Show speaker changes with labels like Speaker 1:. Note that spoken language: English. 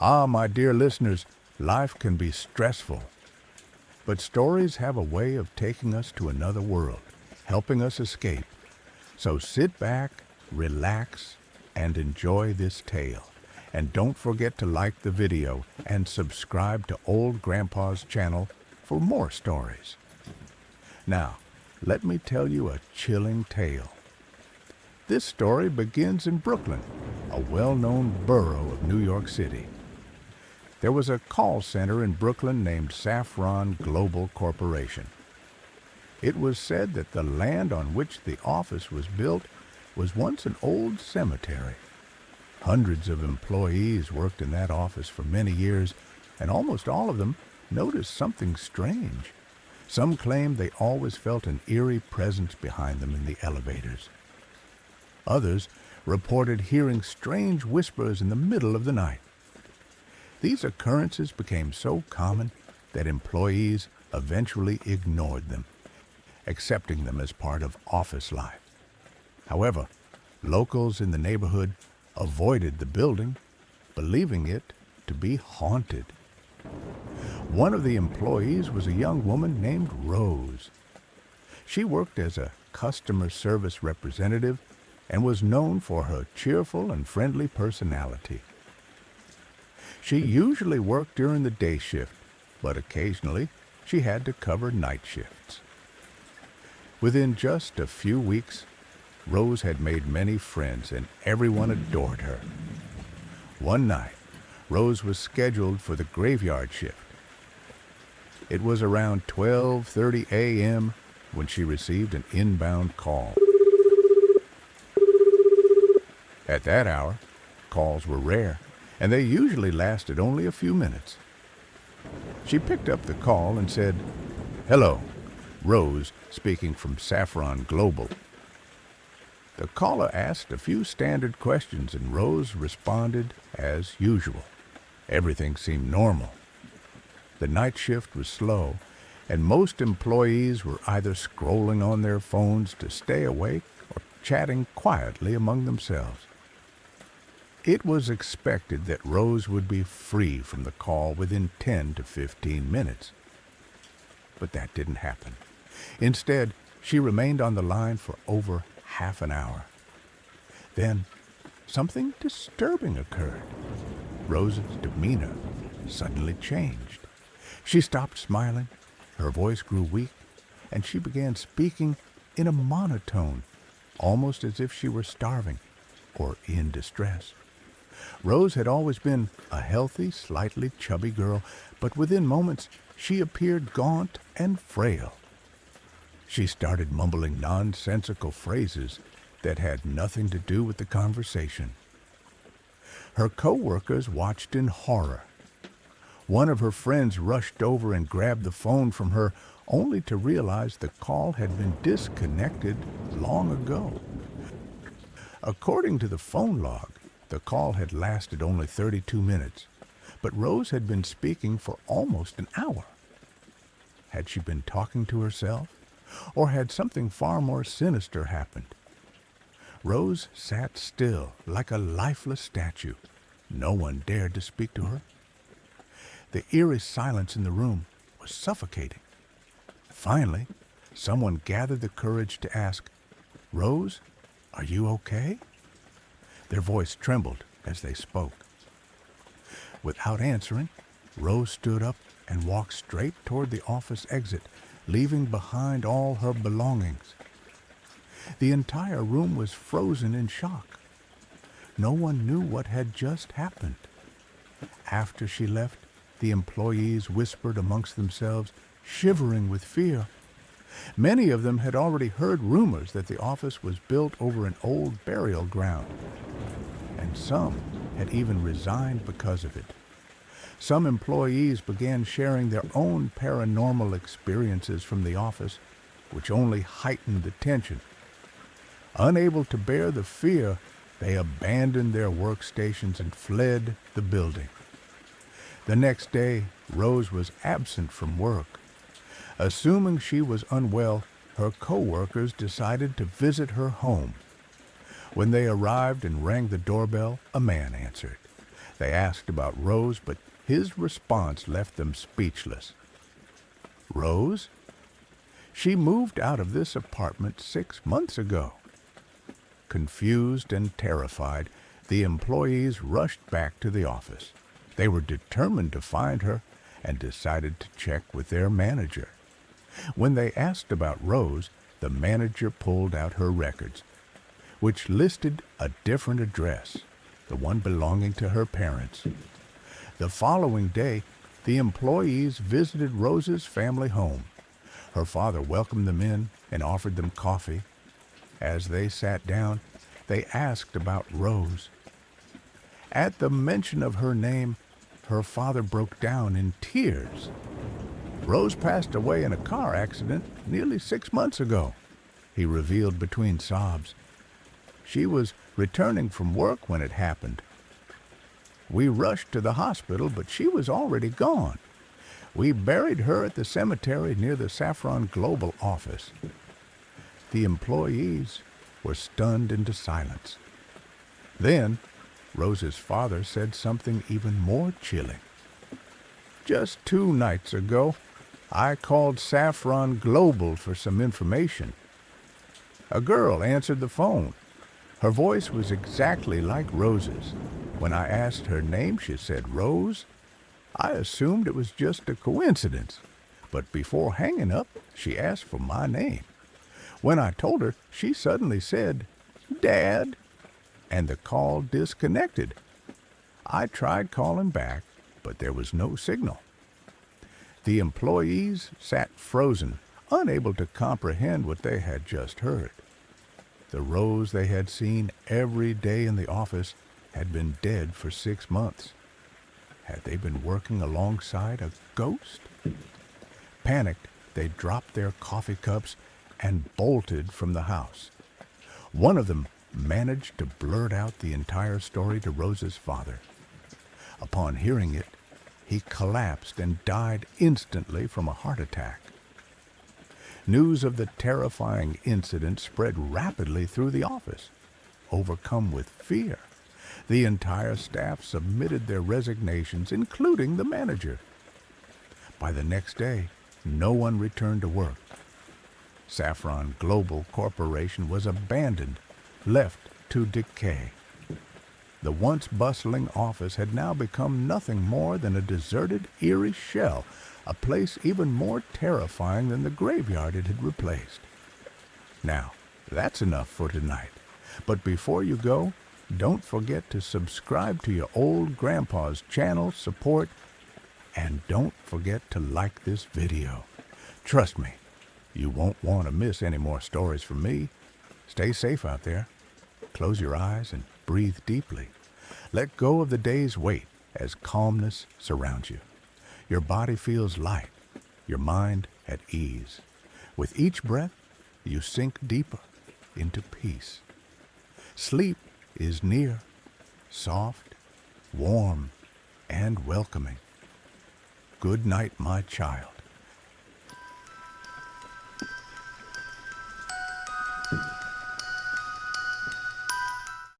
Speaker 1: My dear listeners, life can be stressful, but stories have a way of taking us to another world, helping us escape. So sit back, relax, and enjoy this tale. And don't forget to like the video and subscribe to Old Grandpa's channel for more stories. Now, let me tell you a chilling tale. This story begins in Brooklyn, a well-known borough of New York City. There was a call center in Brooklyn named Saffron Global Corporation. It was said that the land on which the office was built was once an old cemetery. Hundreds of employees worked in that office for many years, and almost all of them noticed something strange. Some claimed they always felt an eerie presence behind them in the elevators. Others reported hearing strange whispers in the middle of the night. These occurrences became so common that employees eventually ignored them, accepting them as part of office life. However, locals in the neighborhood avoided the building, believing it to be haunted. One of the employees was a young woman named Rose. She worked as a customer service representative and was known for her cheerful and friendly personality. She usually worked during the day shift, but occasionally she had to cover night shifts. Within just a few weeks, Rose had made many friends and everyone adored her. One night, Rose was scheduled for the graveyard shift. It was around 12:30 a.m. when she received an inbound call. At that hour, calls were rare, and they usually lasted only a few minutes. She picked up the call and said, "Hello, Rose speaking from Saffron Global." The caller asked a few standard questions, and Rose responded as usual. Everything seemed normal. The night shift was slow, and most employees were either scrolling on their phones to stay awake or chatting quietly among themselves. It was expected that Rose would be free from the call within 10 to 15 minutes. But that didn't happen. Instead, she remained on the line for over half an hour. Then, something disturbing occurred. Rose's demeanor suddenly changed. She stopped smiling, her voice grew weak, and she began speaking in a monotone, almost as if she were starving or in distress. Rose had always been a healthy, slightly chubby girl, but within moments she appeared gaunt and frail. She started mumbling nonsensical phrases that had nothing to do with the conversation. Her coworkers watched in horror. One of her friends rushed over and grabbed the phone from her, only to realize the call had been disconnected long ago. According to the phone log, the call had lasted only 32 minutes, but Rose had been speaking for almost an hour. Had she been talking to herself, or had something far more sinister happened? Rose sat still like a lifeless statue. No one dared to speak to her. The eerie silence in the room was suffocating. Finally, someone gathered the courage to ask, "Rose, are you okay?" Their voice trembled as they spoke. Without answering, Rose stood up and walked straight toward the office exit, leaving behind all her belongings. The entire room was frozen in shock. No one knew what had just happened. After she left, the employees whispered amongst themselves, shivering with fear. Many of them had already heard rumors that the office was built over an old burial ground, and some had even resigned because of it. Some employees began sharing their own paranormal experiences from the office, which only heightened the tension. Unable to bear the fear, they abandoned their workstations and fled the building. The next day, Rose was absent from work. Assuming she was unwell, her co-workers decided to visit her home. When they arrived and rang the doorbell, a man answered. They asked about Rose, but his response left them speechless. Rose? She moved out of this apartment 6 months ago. Confused and terrified, the employees rushed back to the office. They were determined to find her and decided to check with their manager. When they asked about Rose, the manager pulled out her records, which listed a different address, the one belonging to her parents. The following day, the employees visited Rose's family home. Her father welcomed them in and offered them coffee. As they sat down, they asked about Rose. At the mention of her name, her father broke down in tears. Rose passed away in a car accident nearly 6 months ago, he revealed between sobs. She was returning from work when it happened. We rushed to the hospital, but she was already gone. We buried her at the cemetery near the Saffron Global office. The employees were stunned into silence. Then, Rose's father said something even more chilling. Just 2 nights ago, I called Saffron Global for some information. A girl answered the phone. Her voice was exactly like Rose's. When I asked her name, she said Rose. I assumed it was just a coincidence, but before hanging up, she asked for my name. When I told her, she suddenly said, "Dad," and the call disconnected. I tried calling back, but there was no signal. The employees sat frozen, unable to comprehend what they had just heard. The Rose they had seen every day in the office had been dead for 6 months. Had they been working alongside a ghost? Panicked, they dropped their coffee cups and bolted from the house. One of them managed to blurt out the entire story to Rose's father. Upon hearing it, he collapsed and died instantly from a heart attack. News of the terrifying incident spread rapidly through the office. Overcome with fear, the entire staff submitted their resignations, including the manager. By the next day, no one returned to work. Saffron Global Corporation was abandoned, left to decay. The once bustling office had now become nothing more than a deserted, eerie shell, a place even more terrifying than the graveyard it had replaced. Now, that's enough for tonight. But before you go, don't forget to subscribe to your old grandpa's channel, support, and don't forget to like this video. Trust me, you won't want to miss any more stories from me. Stay safe out there. Close your eyes and breathe deeply. Let go of the day's weight as calmness surrounds you. Your body feels light, your mind at ease. With each breath, you sink deeper into peace. Sleep is near, soft, warm, and welcoming. Good night, my child.